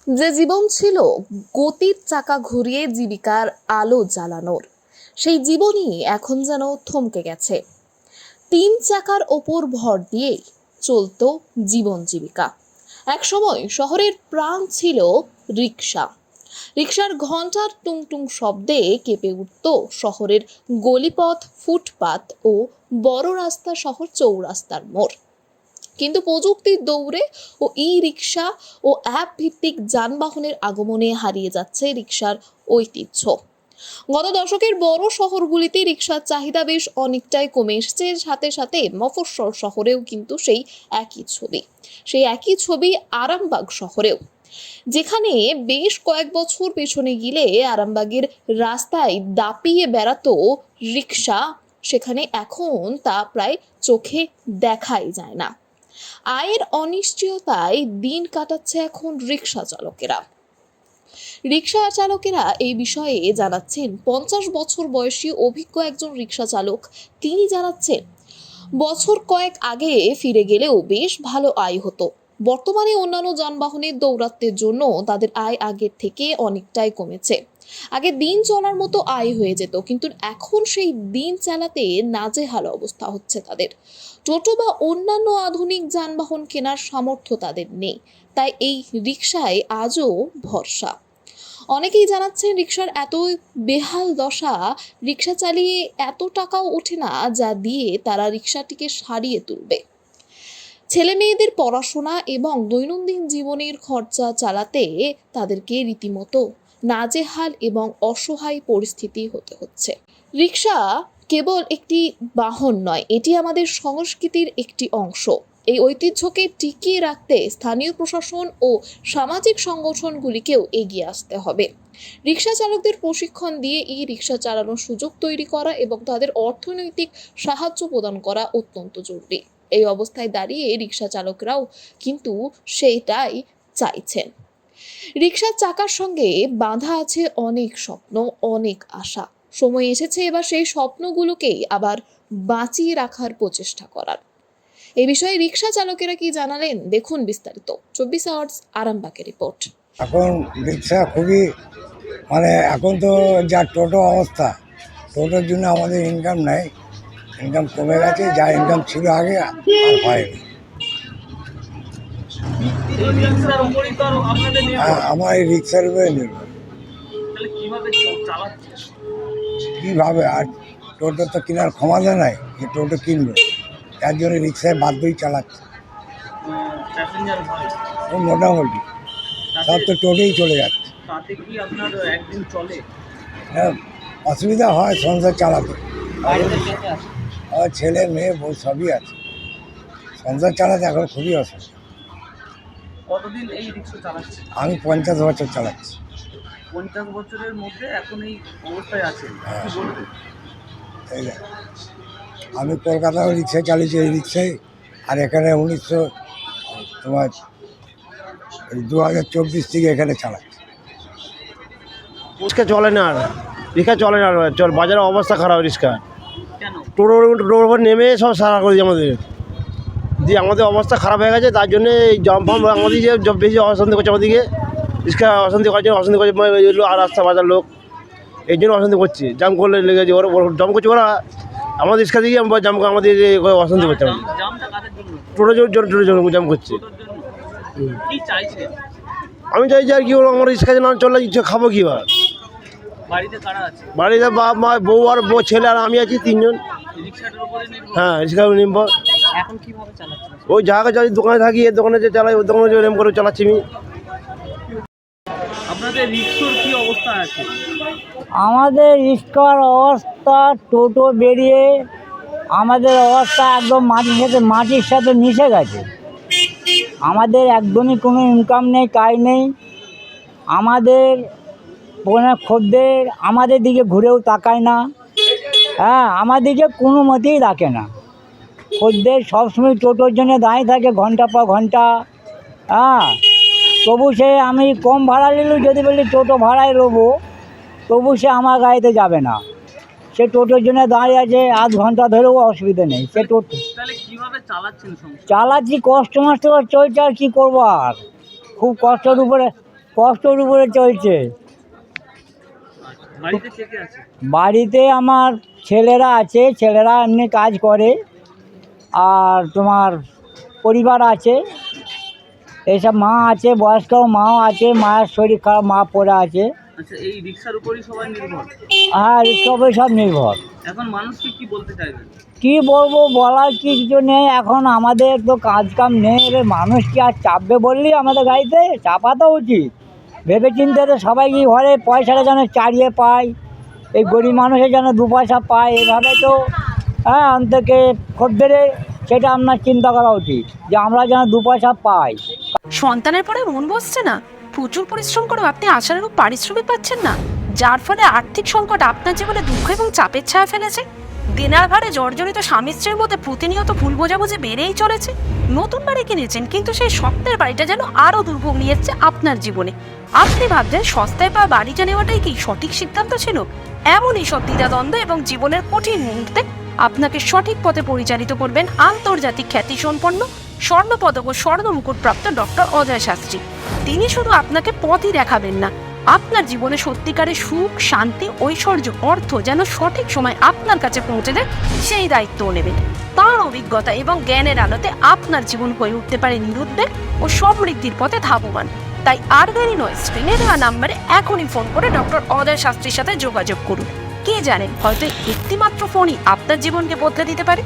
যে জীবন ছিল গতির চাকা ঘুরিয়ে জীবিকার আলো জ্বালানোর, সেই জীবনই এখন যেন থমকে গেছে। তিন চাকার ওপর ভর দিয়েই চলতো জীবন জীবিকা। একসময় শহরের প্রাণ ছিল রিক্সা। রিক্সার ঘন্টার টুংটুং শব্দে কেঁপে উঠত শহরের গলিপথ, ফুটপাত ও বড় রাস্তা সহ চৌরাস্তার মোড়। কিন্তু প্রযুক্তির দৌড়ে ও ই রিক্সা ও অ্যাপ ভিত্তিক যানবাহনের আগমনে হারিয়ে যাচ্ছে রিক্সার ঐতিহ্য। গত দশকের বড় শহরগুলিতে রিক্সার চাহিদা বেশ অনেকটাই কমে এসেছে। সাথে সাথে মফস্বল শহরেও কিন্তু সেই একই ছবি আরামবাগ শহরেও, যেখানে বেশ কয়েক বছর পেছনে গেলে আরামবাগের রাস্তায় দাপিয়ে বেড়াতো রিক্সা, সেখানে এখন তা প্রায় চোখে দেখাই যায় না। আয়ের অনিশ্চয়তায় দিন কাটাচ্ছে এখন রিক্সা চালকেরা এই বিষয়ে জানাচ্ছেন 50 বছর বয়সী অভিজ্ঞ একজন রিক্সা চালক। তিনি জানাচ্ছেন, বছর কয়েক আগে ফিরে গেলেও বেশ ভালো আয় হতো। বর্তমানে অন্যান্য যানবাহনের দৌরাত্ম্যের জন্য তাদের আয় আগের থেকে অনেকটাই কমেছে। আগে দিন চলার মতো আয় হয়ে যেত, কিন্তু এখন সেই দিন চালাতে নাজেহাল অবস্থা হচ্ছে তাদের। টোটো বা অন্যান্য আধুনিক যানবাহন কেনার সামর্থ্য তাদের নেই, তাই এই রিকশায় আজও ভরসা। অনেকেই জানাচ্ছেন, রিকশার এতই বেহাল দশা, রিকশা চালিয়ে এত টাকাও ওঠে না যা দিয়ে তারা রিকশাটিকে সারিয়ে তুলবে। ছেলে মেয়েদের পড়াশোনা এবং দৈনন্দিন জীবনের খরচা চালাতে তাদেরকে রীতিমতো নাজেহাল এবং অসহায় পরিস্থিতি হতে হচ্ছে। রিকশা কেবল একটি বাহন নয়, এটি আমাদের সংস্কৃতির একটি অংশ। এই ঐতিহ্যকে টিকিয়ে রাখতে স্থানীয় প্রশাসন ও সামাজিক সংগঠনগুলিকেও এগিয়ে আসতে হবে। রিকশা চালকদের প্রশিক্ষণ দিয়ে ই রিকশা চালানোর সুযোগ তৈরি করা এবং তাদের অর্থনৈতিক সাহায্য প্রদান করা অত্যন্ত জরুরি। এই অবস্থায় দাঁড়িয়ে রিকশা চালকরাও কিন্তু সেটাই চাইছেন। রিকশার চাকার সঙ্গে বাঁধা আছে অনেক স্বপ্ন, অনেক আশা। সময় এসেছে এবার সেই স্বপ্নগুলোকেই আবার বাঁচিয়ে রাখার প্রচেষ্টা করার। এই বিষয়ে রিকশা চালকেরা কি জানালেন, দেখুন বিস্তারিত 24 আওয়ার্স আরামবাগের রিপোর্ট। এখন রিক্সা খুবই এখন তো যা টোটো অবস্থা, টোটোর জন্য আমাদের ইনকাম নাই, ইনকাম কমে গেছে। যা ইনকাম ছিল আগে আর হয়নি। আমার এই রিক্সার উপরে নির্ভর। কীভাবে? আর টোটো তো কেনার ক্ষমতা নাই যে টোটো কিনবে, তার জন্য রিক্সায় বাধ্যই চালাচ্ছে। মোটামুটি সব তো টোটোই চলে যাচ্ছে। হ্যাঁ, অসুবিধা হয় সংসার চালাতে। আমার ছেলে মেয়ে বউ সবই আছে, সংসার চালাতে এখন খুবই অসুবিধা। কতদিন এই রিক্সা চালাচ্ছেন? আমি 50 বছর চালাচ্ছি। 50 বছরের মধ্যে এখন এই অবস্থায় আছেন, কি বলবেন? আমি কলকাতাও রিক্সা চালিয়েছি এই রিক্সায়, আর এখানে 2024 থেকে এখানে চালাচ্ছি। রিক্সা চলে না, আর রিক্সা চলে না, বাজারের অবস্থা খারাপ। রিক্সা কেন? টোটোর উপর নেমে সব সারা করে দিয়ে আমাদের অবস্থা খারাপ হয়ে গেছে। তার জন্য এই জমফাম আমাদের যে বেশি অশান্তি করছে, আমাদেরকে রিক্সা অশান্তি করছে আর রাস্তা বাজার লোক এই জন্য অশান্তি করছে। জাম করলে লেগেছে, ওরা জাম করছে, ওরা আমাদের রিক্সা দিকে জাম আমাদের অশান্তি করছে। টোটোর জন্য জাম করছে। আমি চাইছি আর কি হলো, আমার রিক্সা না চললে খাবো কি? বাড়িতে বাপ মা বউ আর ছেলে আর আমি আছি, 3 জন। হ্যাঁ, রিক্সা নির্ভর। ওই জায়গা যদি দোকানে থাকি, এর দোকানে যে চালাই, ওই দোকানে নেম করে চালাচ্ছি আমি। আপনাদের রিক্সার কি অবস্থা আছে? আমাদের রিক্সার অবস্থা, টোটো বেরিয়ে আমাদের অবস্থা একদম মাটির সাথে মিশে গেছে। আমাদের একদমই কোনো ইনকাম নেই, কাজ নেই। আমাদের খদ্দের আমাদের দিকে ঘুরেও তাকায় না। হ্যাঁ, আমাদেরকে কোনো মতেই রাখে না। খদ্দের সবসময় টোটোর জন্য দাঁড়িয়ে থাকে ঘন্টা পর ঘন্টা। হ্যাঁ, তবু সে আমি কম ভাড়া নিলেও যদি বলি টোটো ভাড়ায় নেবো, তবু সে আমার গাড়িতে যাবে না। সে টোটোর জন্য দাঁড়িয়ে আছে আধ ঘন্টা ধরেও, অসুবিধা নেই। সে টোটো চালাচ্ছি, কষ্ট মষ্ট চলছে, আর কী করবো? আর খুব কষ্টের উপরে কষ্টর উপরে চলছে। বাড়িতে কে কে আছে? বাড়িতে আমার ছেলেরা আছে, ছেলেরা এমনি কাজ করে, আর তোমার পরিবার আছে, এইসব মা আছে, বয়স্ক মাও আছে, মায়ের শরীর খারাপ, মা পড়ে আছে। আচ্ছা, এই রিক্সার উপরই সবাই নির্ভর। হ্যাঁ, সবাই সব নির্ভর। এখন মানুষকে কি বলতে চাইবেন? কি বলবো, বলার কিছু নেই। এখন আমাদের তো কাজ কাম নেই, এবার মানুষ কি আর চাপবে বললি আমাদের গাড়িতে? চাপা তো উচিত, ভেবে চিন্তে তো সবাই কি ঘরে পয়সাটা যেন চালিয়ে পায়, এই গরিব মানুষের যেন দু পয়সা পায়, এভাবে তো হ্যাঁ অন্তকে খদ্দেরে সেটা আপনার চিন্তা করা উচিত যে আমরা যেন দু পয়সা পাই। সন্তানের পরে মন বসছে না, প্রচুর পরিশ্রম করেও আপনি আশানুরূপ পারিশ্রমিক পাচ্ছেন না, যার ফলে আর্থিক সংকট আপনার জীবনে দুঃখ এবং চাপের ছায়া ফেলেছে। দিনার ভারে জর্জরিত স্বামী স্ত্রীর মধ্যে প্রতিনিয়ত ভুল বোঝাবুঝি বেড়েই চলেছে। নতুন বাড়ি কিনেছেন, কিন্তু সেই স্বপ্নের বাড়িটা যেন আরও দুর্ভোগ নিয়ে এসছে আপনার জীবনে। আপনি ভাবছেন সস্তায় পাওয়া বাড়িটা নেওয়াটাই কি সঠিক সিদ্ধান্ত ছিল? এমনই সব দ্বিধাদ্বন্দ্ব এবং জীবনের কঠিন মুহূর্তে আপনাকে সঠিক পথে পরিচালিত করবেন আন্তর্জাতিক খ্যাতিসম্পন্ন স্বর্ণপদক ও স্বর্ণ মুকুটপ্রাপ্ত ডক্টর অজয় শাস্ত্রী। তিনি শুধু আপনাকে পথই দেখাবেন না, আপনার জীবনে সত্যিকারের সুখ, শান্তি, ঐশ্বর্য, অর্থ যেন সঠিক সময় আপনার কাছে পৌঁছে দেয় সেই দায়িত্বও নেবেন। তাঁর অভিজ্ঞতা এবং জ্ঞানের আলোতে আপনার জীবন হয়ে উঠতে পারে নিরুদ্বেগ ও সমৃদ্ধির পথে ধাবমান। তাই আর দেরি নয়, স্ক্রিনে দেওয়া নাম্বারে এখনই ফোন করে ডক্টর অজয় শাস্ত্রীর সাথে যোগাযোগ করুন। কে জানেন, হয়তো একটিমাত্র ফোনই আপনার জীবনকে বদলে দিতে পারে।